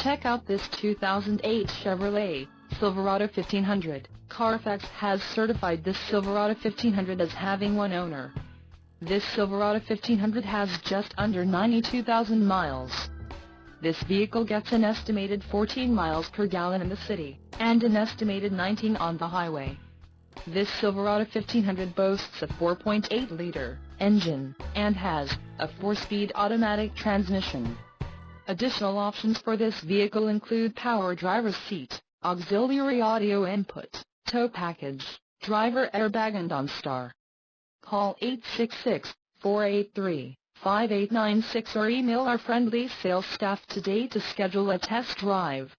Check out this 2008 Chevrolet Silverado 1500. Carfax has certified this Silverado 1500 as having one owner. This Silverado 1500 has just under 92,000 miles. This vehicle gets an estimated 14 miles per gallon in the city, and an estimated 19 on the highway. This Silverado 1500 boasts a 4.8-liter engine, and has a 4-speed automatic transmission. Additional options for this vehicle include power driver's seat, auxiliary audio input, tow package, driver airbag and OnStar. Call 866-483-5896 or email our friendly sales staff today to schedule a test drive.